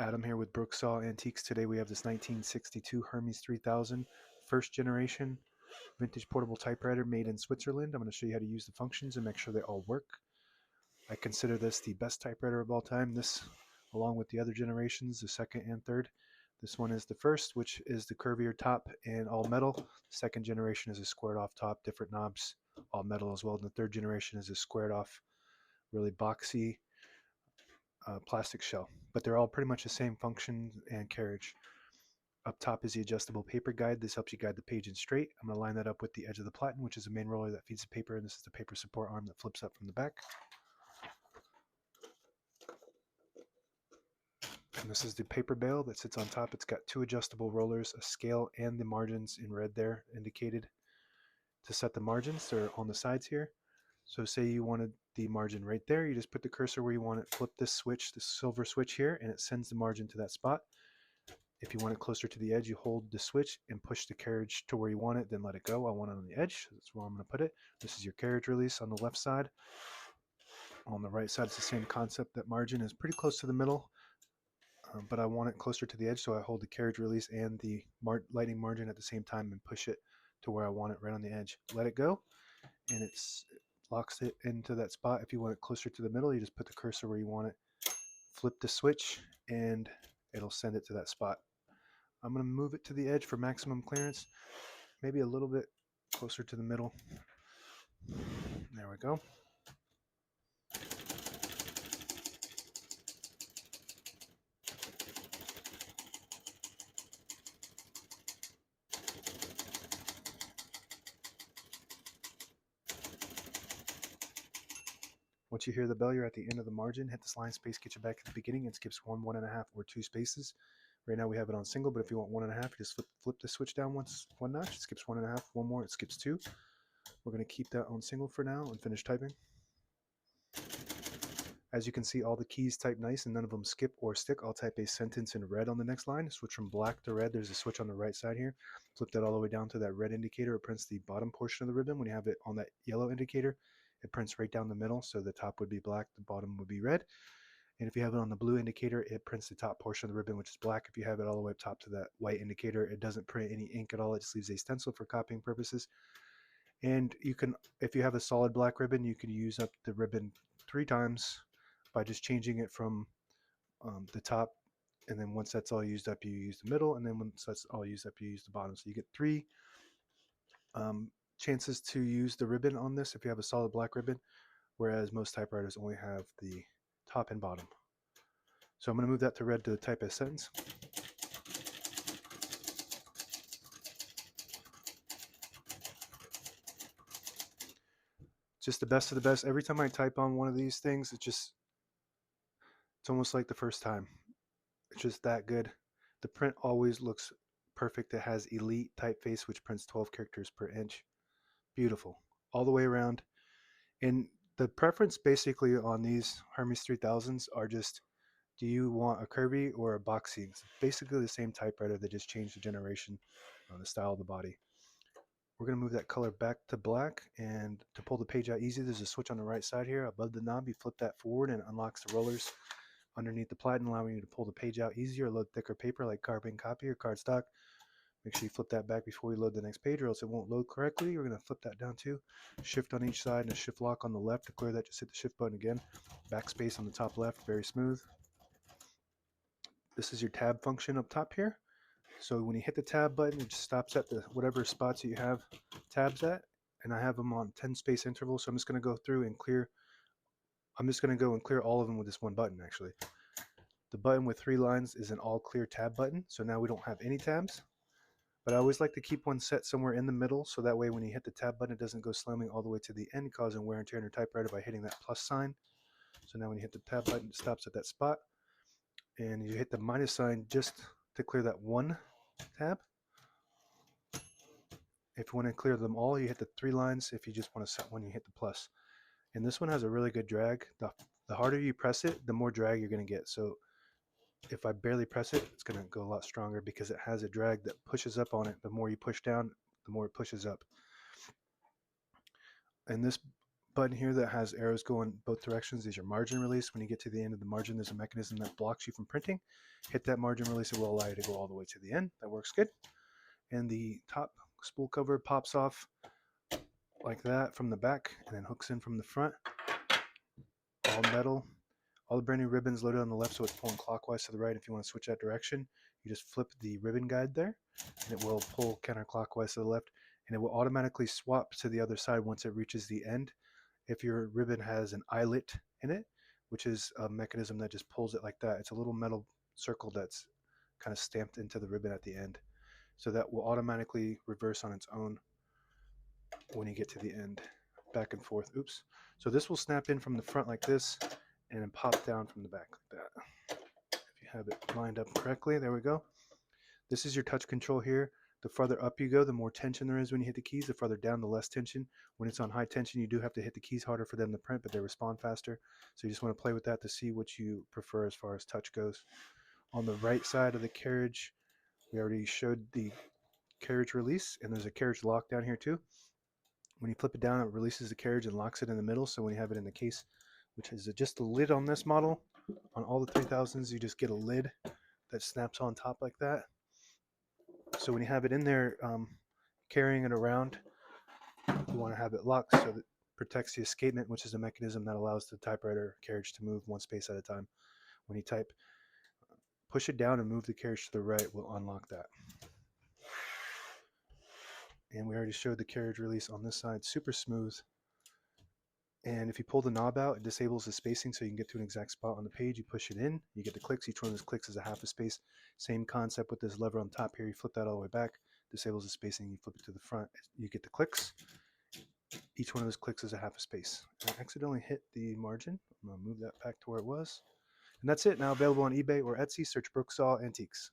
Adam here with Brooksaw Antiques. Today we have this 1962 Hermes 3000 first generation vintage portable typewriter made in Switzerland. I'm going to show you how to use the functions and make sure they all work. I consider this the best typewriter of all time. This, along with the other generations, the second and third. This one is the first, which is the curvier top and all metal. The second generation is a squared off top, different knobs, all metal as well. And the third generation is a squared off, really boxy plastic shell. But they're all pretty much the same function and carriage. Up top is the adjustable paper guide. This helps you guide the page in straight. I'm going to line that up with the edge of the platen, which is the main roller that feeds the paper, and this is the paper support arm that flips up from the back. And this is the paper bale that sits on top. It's got two adjustable rollers, a scale, and the margins in red there indicated to set the margins. They're on the sides here. So say you wanted the margin right there, you just put the cursor where you want it, flip this switch, the silver switch here, and it sends the margin to that spot. If you want it closer to the edge, you hold the switch and push the carriage to where you want it, then let it go. I want it on the edge, so that's where I'm going to put it. This is your carriage release on the left side. On the right side, it's the same concept. That margin is pretty close to the middle, but I want it closer to the edge, so I hold the carriage release and the lighting margin at the same time and push it to where I want it, right on the edge. Let it go, and it locks it into that spot. If you want it closer to the middle, you just put the cursor where you want it, flip the switch, and it'll send it to that spot. I'm going to move it to the edge for maximum clearance, maybe a little bit closer to the middle. There we go. Once you hear the bell, you're at the end of the margin. Hit this line space, get you back at the beginning. It skips 1, 1.5, or 2 spaces. Right now we have it on single, but if you want 1.5, you just flip the switch down one notch. It skips 1.5. One more, it skips 2. We're going to keep that on single for now and finish typing. As you can see, all the keys type nice and none of them skip or stick. I'll type a sentence in red on the next line. Switch from black to red. There's a switch on the right side here. Flip that all the way down to that red indicator. It prints the bottom portion of the ribbon. When you have it on that yellow indicator, it prints right down the middle. So the top would be black, the bottom would be red. And if you have it on the blue indicator, it prints the top portion of the ribbon, which is black. If you have it all the way up top to that white indicator, it doesn't print any ink at all. It just leaves a stencil for copying purposes. And you can, if you have a solid black ribbon, you can use up the ribbon 3 times by just changing it from the top, and then once that's all used up, you use the middle, and then once that's all used up, you use the bottom. So you get 3 chances to use the ribbon on this if you have a solid black ribbon, whereas most typewriters only have the top and bottom. So I'm going to move that to red to type a sentence. Just the best of the best. Every time I type on one of these things, it's almost like the first time. It's just that good. The print always looks perfect. It has Elite typeface, which prints 12 characters per inch. Beautiful. All the way around. And the preference basically on these Hermes 3000s are just, do you want a curvy or a boxy? It's basically the same typewriter. They just changed the generation, the style of the body. We're going to move that color back to black, and to pull the page out easy, there's a switch on the right side here above the knob. You flip that forward and it unlocks the rollers underneath the platen, allowing you to pull the page out easier, load thicker paper like carbon copy or cardstock. Make sure you flip that back before we load the next page, or else it won't load correctly. We're going to flip that down too. Shift on each side and a shift lock on the left. To clear that, just hit the shift button again. Backspace on the top left, very smooth. This is your tab function up top here. So when you hit the tab button, it just stops at the whatever spots you have tabs at, and I have them on 10 space intervals. So I'm just going to go through and clear. I'm just going to go and clear all of them with this one button. Actually, the button with 3 lines is an all clear tab button. So now we don't have any tabs. But I always like to keep one set somewhere in the middle, so that way when you hit the tab button, it doesn't go slamming all the way to the end, causing wear and tear on your typewriter by hitting that plus sign. So now when you hit the tab button, it stops at that spot, and you hit the minus sign just to clear that one tab. If you want to clear them all, you hit the 3 lines. If you just want to set one, you hit the plus. And this one has a really good drag. The harder you press it, the more drag you're going to get. So if I barely press it, it's going to go a lot stronger because it has a drag that pushes up on it. The more you push down, the more it pushes up. And this button here that has arrows going both directions is your margin release. When you get to the end of the margin, there's a mechanism that blocks you from printing. Hit that margin release, it will allow you to go all the way to the end. That works good. And the top spool cover pops off like that from the back and then hooks in from the front. All metal. All the brand new ribbons loaded on the left, so it's pulling clockwise to the right. If you want to switch that direction, you just flip the ribbon guide there, and it will pull counterclockwise to the left, and it will automatically swap to the other side once it reaches the end. If your ribbon has an eyelet in it, which is a mechanism that just pulls it like that, it's a little metal circle that's kind of stamped into the ribbon at the end. So that will automatically reverse on its own when you get to the end, back and forth. Oops. So this will snap in from the front like this and then pop down from the back like that. If you have it lined up correctly, there we go. This is your touch control here. The farther up you go, the more tension there is when you hit the keys. The farther down, the less tension. When it's on high tension, you do have to hit the keys harder for them to print, but they respond faster. So you just want to play with that to see what you prefer as far as touch goes. On the right side of the carriage, we already showed the carriage release, and there's a carriage lock down here too. When you flip it down, it releases the carriage and locks it in the middle. So when you have it in the case, which is just the lid on this model, on all the 3000s, you just get a lid that snaps on top like that. So when you have it in there, carrying it around, you want to have it locked so that it protects the escapement, which is a mechanism that allows the typewriter carriage to move one space at a time. When you type, push it down and move the carriage to the right will unlock that. And we already showed the carriage release on this side, super smooth. And if you pull the knob out, it disables the spacing so you can get to an exact spot on the page. You push it in, you get the clicks. Each one of those clicks is a half a space. Same concept with this lever on top here. You flip that all the way back, disables the spacing, you flip it to the front, you get the clicks. Each one of those clicks is a half a space. I accidentally hit the margin. I'm going to move that back to where it was. And that's it. Now available on eBay or Etsy. Search Brooksaw Antiques.